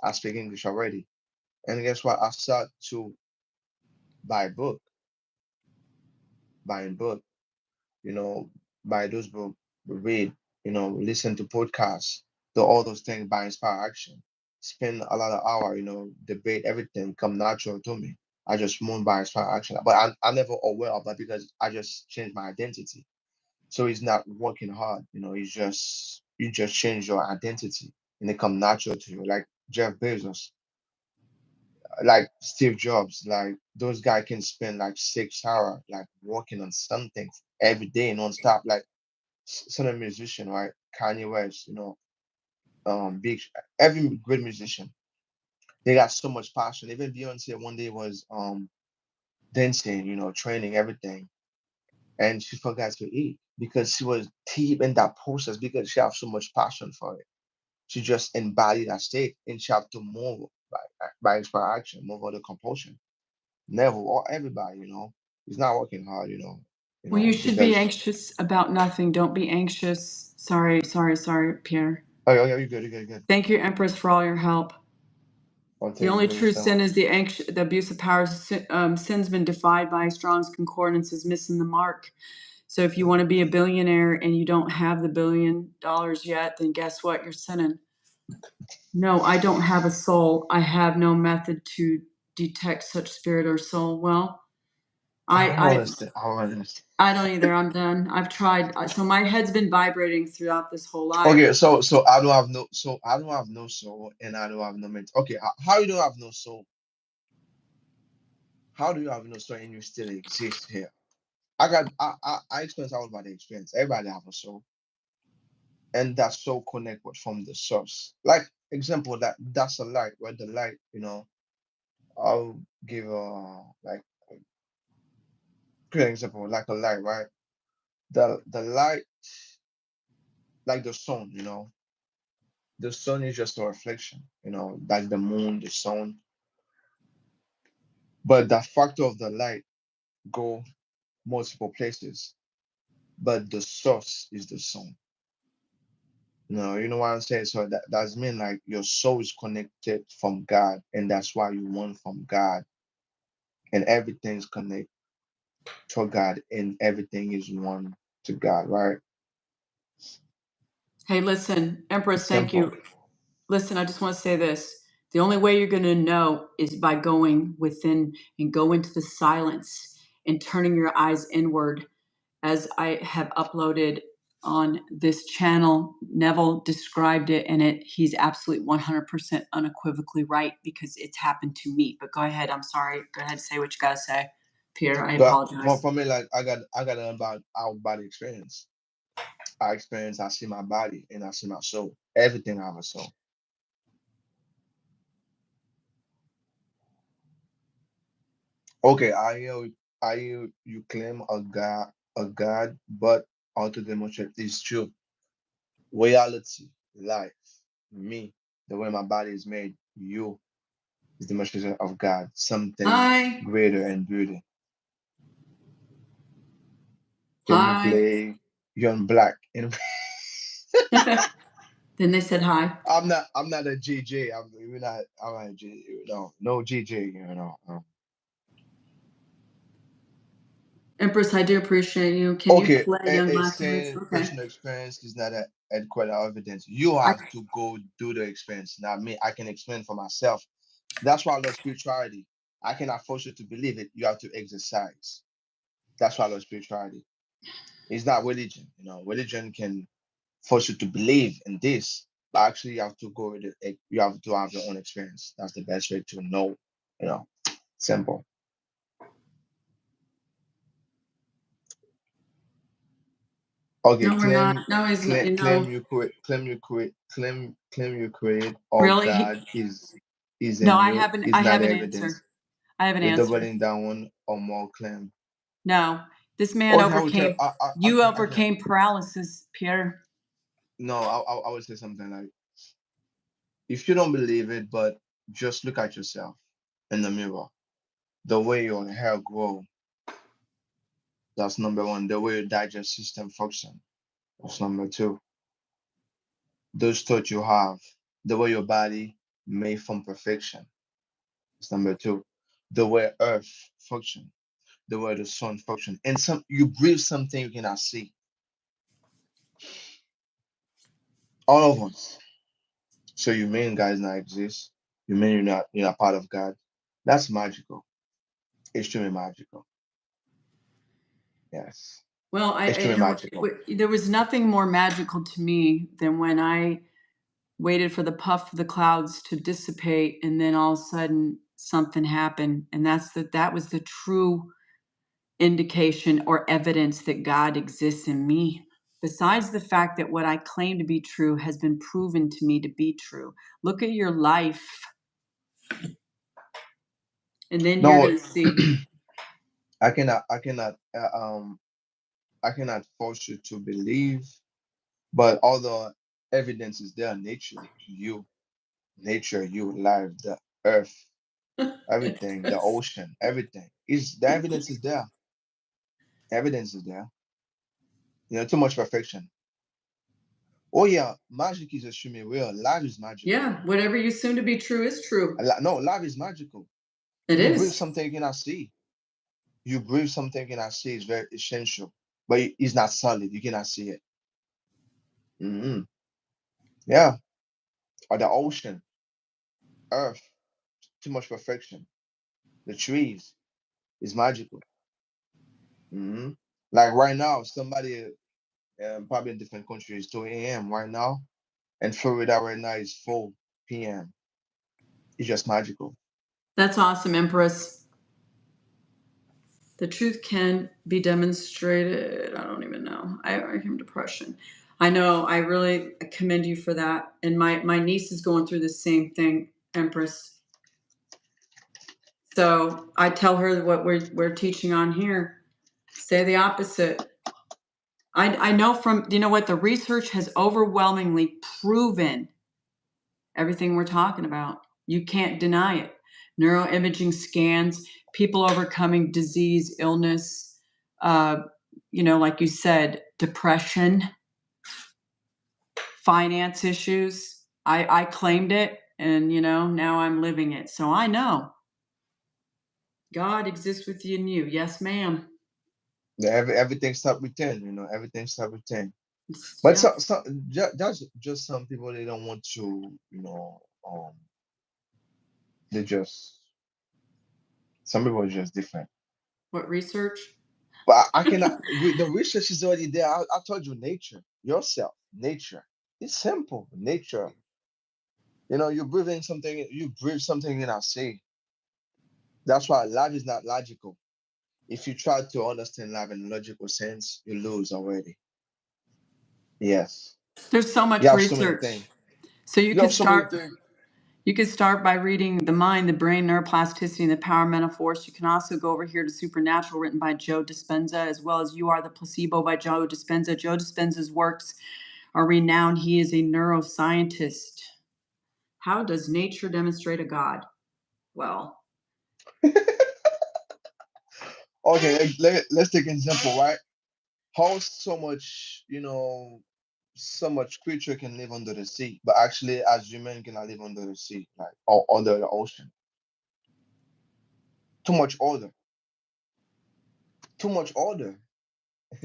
I speak English already. And guess what? I start to buy book, buying book, you know, buy those book, read, listen to podcasts, do all those things by inspire action. Spend a lot of hour, debate everything come natural to me. I just move by inspire action. But I'm never aware of that because I just changed my identity. So it's not working hard, it's just you just change your identity and it come natural to you. Like Jeff Bezos, like Steve Jobs, like those guys can spend like 6 hours like working on something every day non-stop. Like certain musician, right? Kanye West, big every great musician, they got so much passion. Even Beyonce one day was dancing, training everything, and she forgot to eat because she was deep in that process because she have so much passion for it. She just embodied that state and she have to move by inspiration, action, move out of compulsion. Never or everybody, it's not working hard, Well, you should be because anxious about nothing. Don't be anxious. Sorry, sorry, sorry, Pierre. oh yeah, you're good, you're good, you're good. Thank you, Empress, for all your help. Oh, The thank only you true so sin much. is the abuse of power. Sin's been defied by Strong's concordance is missing the mark. So if you want to be a billionaire and you don't have the $1 billion yet, then guess what? You're sinning. No, I don't have a soul. I have no method to detect such spirit or soul. Well, I I don't I understand. I don't understand. I don't either. I'm done. I've tried. So my head's been vibrating throughout this whole life. Okay, so I don't have no I don't have no soul and I don't have no mental. Okay, how you don't have no soul? How do you have no soul and you still exist here? I experience all about the experience. Everybody have a soul, and that soul connected from the source. Like example, that's a light. Where the light, I'll give a good example, like a light, right? The light, like the sun, the sun is just a reflection, like the moon, the sun. But the factor of the light go multiple places, but the source is the sun. No, you know what I'm saying? So that does mean like your soul is connected from God, and that's why you want from God, and everything's connected to God, and everything is one to God, right? Hey, listen, Empress, It's thank simple. you. Listen, I just want to say this. The only way you're going to know is by going within and go into the silence and turning your eyes inward. As I have uploaded on this channel, Neville described it, and he's absolutely 100% unequivocally right because it's happened to me. But go ahead. I'm sorry. Go ahead. Say what you got to say, Pierre. I But for, apologize. for me, like I got an about out body experience. I experience, I see my body and I see my soul. Everything I have a soul. Okay, I hear you claim a God, but how to demonstrate is true. Reality, life, me, the way my body is made, you is the demonstration of God, something Hi. greater and beauty. Can you Hi. play Young Black? And Then they said hi. I'm not a GJ. I'm not a G, no GJ, Empress, I do appreciate you. Can you Okay, play Young Black Hearts? saying Okay. personal experience is not a adequate evidence. You I, have to go do the experience. Not me. I can explain for myself. That's why I love spirituality. I cannot force you to believe it. You have to exercise. That's why I love spirituality. It's not religion. Religion can force you to believe in this, but actually you have to go with it. You have to have your own experience. That's the best way to know. You know, simple. Okay, no, we're not. No, he's not. claim No, you create, claim you create, or really? God is No, in I you haven't. is I not have an evidence. answer. I have an You're answer. doubling down or more claim. No, this man Okay, I will tell. overcame. You I can. overcame paralysis, Pierre. No, I would say something like, if you don't believe it, but just look at yourself in the mirror. The way your hair grow, that's number one. The way your digest system function, that's number two. Those thoughts you have, the way your body made from perfection, that's number two. The way Earth function, the way the sun function, and some you breathe something you cannot see. All of us. So you mean guys not exist? You mean you're not part of God? That's magical. Extremely magical. Yes. Well, Extremely magical. there was nothing more magical to me than when I waited for the puff of the clouds to dissipate, and then all of a sudden something happened, and that was the true indication or evidence that God exists in me. Besides the fact that what I claim to be true has been proven to me to be true. Look at your life, and then you're No, going to see. I cannot force you to believe, but all the evidence is there. Nature, you, life, the earth, everything, the ocean, everything. Is the evidence is there. Evidence is there. Too much perfection. Oh yeah, magic is extremely real. Life is magical. Yeah, whatever you assume to be true is true. No, life is magical. It You breathe is. something you cannot see. You breathe something you cannot see is very essential, but it's not solid. You cannot see it. Hmm. Yeah, or the ocean, earth, too much perfection. The trees is magical. Hmm. Like right now, somebody probably in different countries, 2 a.m. right now, and Florida right now is 4 p.m. It's just magical. That's awesome, Empress. The truth can be demonstrated. I don't even know. I have depression. I know. I really commend you for that. And my niece is going through the same thing, Empress. So I tell her what we're teaching on here. Say the opposite. I know from you know what the research has overwhelmingly proven everything we're talking about. You can't deny it. Neuroimaging scans, people overcoming disease, illness, uh, like you said, depression, finance issues. I claimed it, and now I'm living it. So I know God exists within you. Yes, ma'am. Yeah, everything start with 10. Everything start with 10. But Yep. that's just some people they don't want to, they just some people are just different. What research? But I cannot. The research is already there. I told you, nature, yourself, nature. It's simple. Nature. You breathe in something. You breathe something in. I say that's why life is not logical. If you try to understand life in a logical sense, you lose already. Yes. There's so You much have so many research. things. So you You could have so many start. things. You could start by reading The Mind, the Brain, Neuroplasticity, and the Power of Mental Force. You can also go over here to Supernatural, written by Joe Dispenza, as well as You Are the Placebo by Joe Dispenza. Joe Dispenza's works are renowned. He is a neuroscientist. How does nature demonstrate a God? Well, Okay, let's take an example, right? How so much, so much creature can live under the sea, but actually, as human, cannot live under the sea, like or under the ocean. Too much order. Too much order.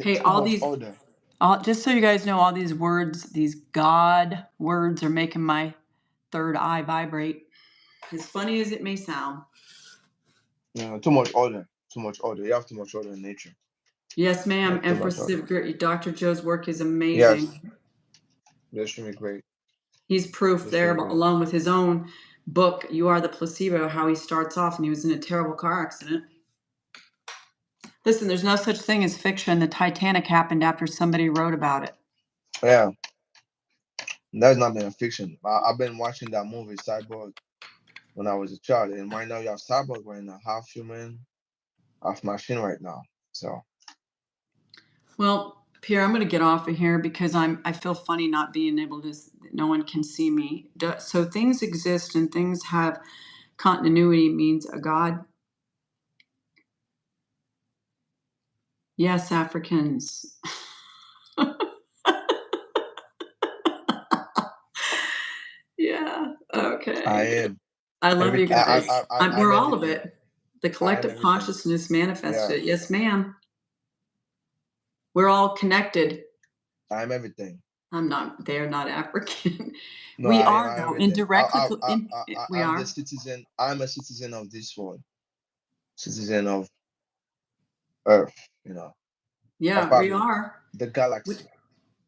hey, Too much order. just so you guys know, all these words, these God words, are making my third eye vibrate. As funny as it may sound. Too much order. Too much order. You have too much order in nature. Yes, ma'am. Too much Empress order. Dr. Joe's work is amazing. Yes, that's extremely great. He's proof there, Extremely great. along with his own book, You Are the Placebo, how he starts off and he was in a terrible car accident. Listen, there's no such thing as fiction. The Titanic happened after somebody wrote about it. Yeah, that's not been a fiction. I've been watching that movie Cyborg when I was a child, and right now you have Cyborg right now, half human, half machine right now. So Well, Pierre, I'm going to get off of here because I feel funny not being able to. No one can see me. So things exist and things have continuity means a God. Yes, Africans. Yeah. I Okay. am I love every you guys. We're I'm all of everything. it. The I am collective everything. consciousness manifested Yeah, it. Yes, ma'am. We're all connected. I'm everything. I'm not. They're not African. No, We I am. are I'm though everything. indirectly. We I'm the are. citizen. I'm a citizen of this world, citizen of Earth. You know, of Yeah, we probably are. the We, galaxy.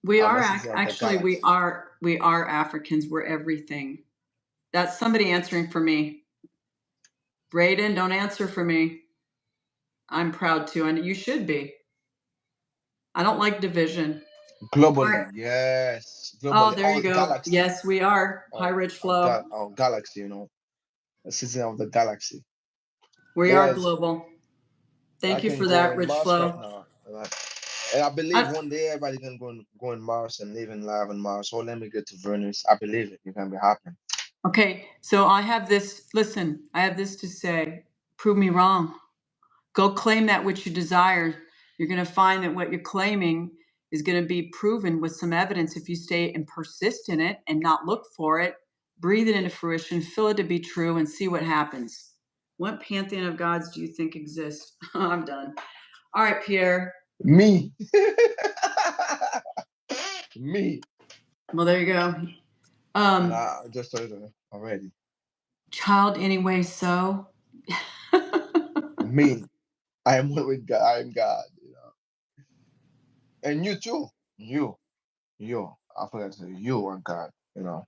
we I'm are a citizen of the actually we galaxy. are we are Africans. We're everything. That's somebody answering for me. Braden, don't answer for me. I'm proud to, and you should be. I don't like division. All right. Globally, yes, Oh, globally. there you Oh, go. galaxy. Yes, we are. Hi, Oh, Rich Flow. galaxy. A citizen of the galaxy. We are Yes, global. I Thank you can for go that, in Rich Mars right Flow. now. And I believe I, one day everybody can go in Mars and live in live on Mars. Oh, let me get to Venus. I believe it. It can be happen. okay, so I have this. Listen, I have this to say. Prove me wrong. Go claim that which you desire. You're going to find that what you're claiming is going to be proven with some evidence if you stay and persist in it and not look for it. Breathe it into fruition, feel it to be true, and see what happens. What pantheon of gods do you think exists? I'm done. All right, Pierre. Me. Me. Well, there you go. And Um, I just told you already. child, anyway, so. Me. I am one with God. I am God. And you too. You. I forgot to say, you are God. You know,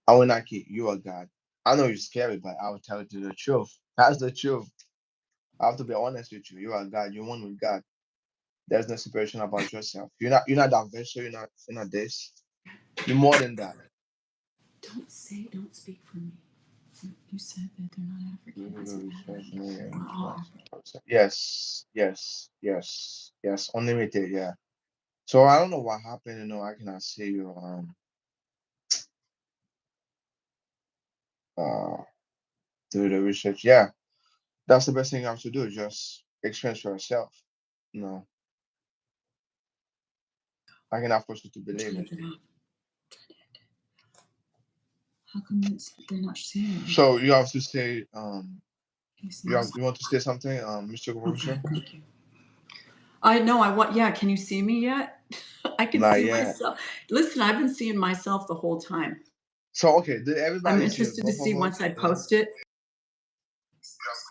I will not keep you are God. I know you're scary, but I will tell you the truth. That's the truth. I have to be honest with you. You are God. You're one with God. There's no separation about yourself. You're not that vessel. You're not this. You're more than that. Don't speak for me. You said that they're not You African. do It the doesn't matter research to me. and then We're all African. yes, yes, yes, yes. Unlimited, yeah. So I don't know what happened. I cannot see you. Uh, do the research. Yeah, that's the best thing you have to do. Just experience for yourself. You know, I cannot force you to I'm believe trying it. to get off. How come they're not seeing me? So you have to say. He's You not. have. You want to say something, Mr. Okay, Professor? thank you. I know. I want. Yeah. Can you see me yet? I can Not see yet. myself. Listen, I've been seeing myself the whole time. So okay, did I'm everybody see interested to both see of once us? I Yeah. post it.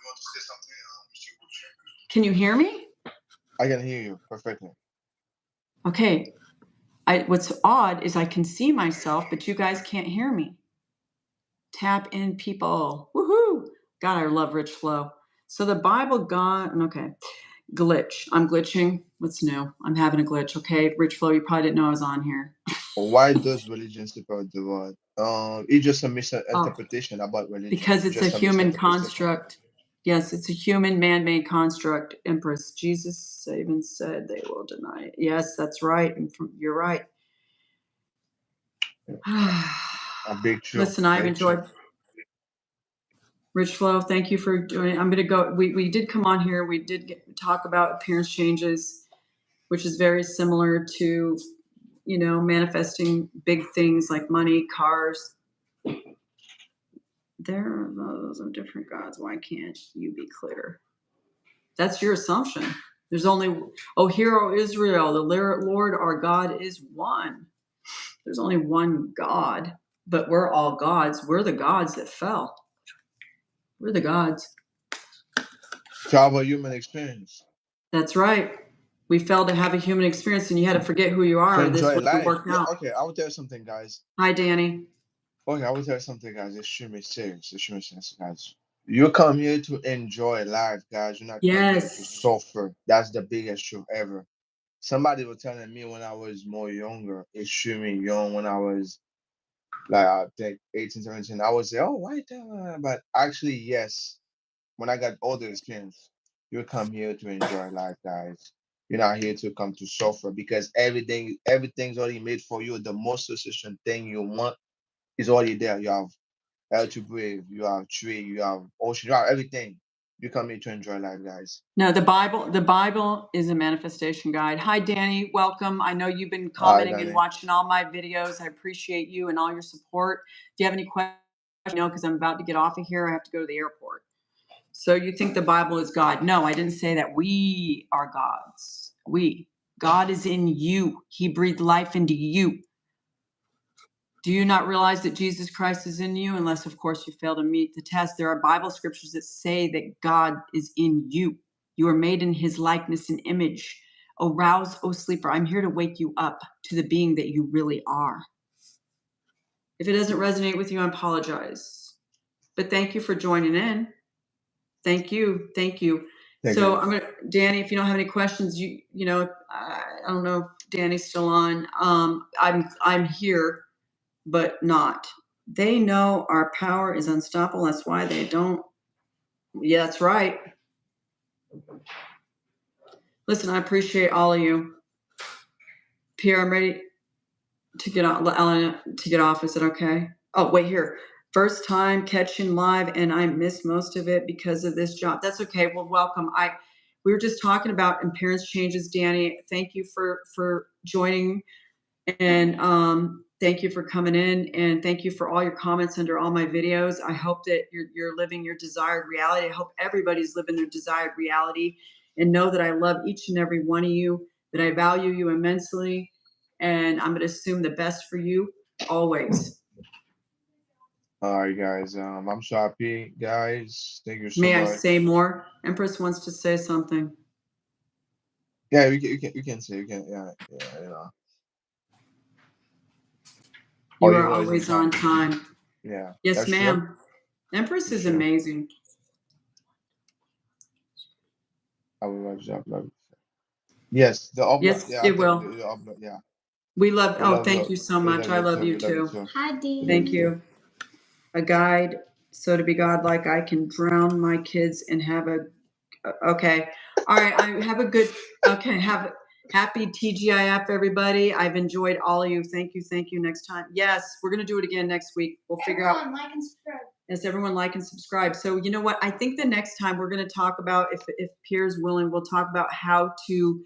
You want to say something, Mr. Professor? Can you hear me? I can hear you perfectly. Okay. What's odd is I can see myself, but you guys can't hear me. Tap in, people. Woohoo! God, I love rich flow. So the Bible got okay. Glitch. I'm glitching. What's new? I'm having a glitch. Okay, rich flow. You probably didn't know I was on here. Why does religion separate the word? It's just a Oh, misinterpretation about religion. because It's it's a just a human misinterpretation. construct. Yes, it's a human man-made construct. Empress Jesus even said they will deny it. Yes, that's right. And you're right. A big truth. Listen, I've Big truth. enjoyed Rich Flow. Thank you for doing. I'm going to go. We did come on here. We did talk about appearance changes, which is very similar to manifesting big things like money, cars. There are those of different gods. Why can't you be clear? That's your assumption. There's only, oh, hear, O Israel, the Lord our God is one. There's only one God, but we're all gods. We're the gods that fell. We're the gods. To have a human experience. That's right. We failed to have a human experience, and you had to forget who you To are, or this enjoy wouldn't life. work Yeah, out. okay, I will tell you something, guys. Hi, Danny. Okay, I will tell you something, guys. Extremely serious. Extremely serious, guys. You come here to enjoy life, guys. You're not come here to Yes. suffer. That's the biggest truth ever. Somebody was telling me when I was more younger, extremely young, when I was like I think 18, 17, I would say, oh, why that? But actually, yes, when I got older experience, you come here to enjoy life, guys. You're not here to come to suffer because everything's already made for you. The most efficient thing you want is already there. You have air to breathe, you have tree, you have ocean, you have everything. You come here to enjoy life, guys. No, the Bible is a manifestation guide. Hi, Danny. Welcome. I know you've been All right, commenting and Danny. watching all my videos. I appreciate you and all your support. If you have any questions, no, because I'm about to get off of here. I have to go to the airport. So you think the Bible is God? No, I didn't say that. We are gods. God is in you. He breathed life into you. Do you not realize that Jesus Christ is in you? Unless, of course, you fail to meet the test. There are Bible scriptures that say that God is in you. You are made in his likeness and image. Arouse, O sleeper. I'm here to wake you up to the being that you really are. If it doesn't resonate with you, I apologize. But thank you for joining in. Thank you. Thank you. Thank you. So I'm gonna, Danny, if you don't have any questions, I don't know if Danny's still on. I'm here, but not. They know our power is unstoppable. That's why they don't. Yeah, that's right. Listen, I appreciate all of you. Pierre, I'm ready to get off. Elena, to get off. Is it okay? Oh, wait here. First time catching live, and I missed most of it because of this job. That's okay. Well, welcome. We were just talking about appearance changes, Danny. Thank you for joining. And thank you for coming in, and thank you for all your comments under all my videos. I hope that you're living your desired reality. I hope everybody's living their desired reality, and know that I love each and every one of you, that I value you immensely, and I'm going to assume the best for you always. All right, guys. I'm so happy, guys. Thank you so May I much. say more? Empress wants to say something. Yeah, you can say you can yeah You are always on always on time. time. Yeah, Yes, that's true. ma'am. Empress That's is true. amazing. I will love you. Love you. Yes, the upload. Yes, Yeah, I it think will. the upload. Yeah, We love, we oh, love thank you. you so We much. love I you love too. you We love you too. too. Hi, We love Thank you Dee. too. you. A guide, so to be godlike, I can drown my kids and have a, okay. All right, I have a good, okay, have happy TGIF, everybody. I've enjoyed all of you. Thank you. Next time. Yes, we're gonna do it again next week. We'll figure out. Everyone, like and subscribe. Yes, everyone like and subscribe. So you know what? I think the next time we're gonna talk about, if Pierre's willing, we'll talk about how to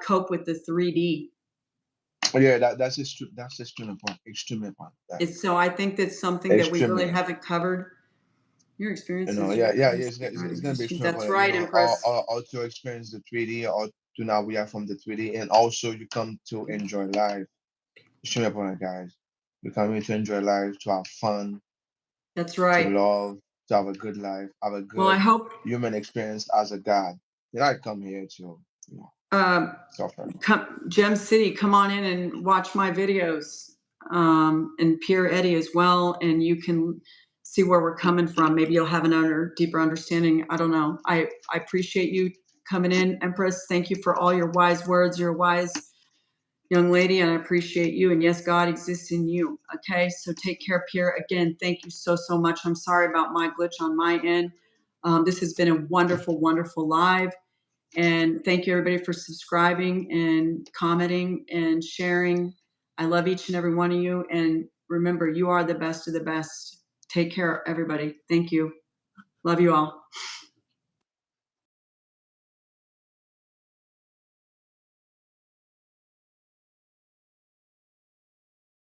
cope with the 3D. Yeah, that's extremely important. Extremely important. Yeah, It's, so I think that's something that we really extremely. haven't covered. Your experiences, Yeah, your yeah, yeah. place, the art It's of gonna be history. extremely That's important. right, Empress. All to experience the 3D, or to now we are from the 3D, and also you come to enjoy life. Extremely important, guys. We come here to enjoy life, to have fun, That's to right. love, to have a good life, have a Well, I good hope human experience as a God. Did I come here to, you know, um, suffer? Gem City, come on in and watch my videos, and Pierre Eddy as well, and you can see where we're coming from. Maybe you'll have another deeper understanding. I don't know. I appreciate you coming in, Empress. Thank you for all your wise words. You're a wise young lady, and I appreciate you. And yes, God exists in you. Okay, so take care, Pierre. Again, thank you so much. I'm sorry about my glitch on my end. This has been a wonderful live. And thank you, everybody, for subscribing and commenting and sharing. I love each and every one of you. And remember, you are the best of the best. Take care, everybody. Thank you. Love you all.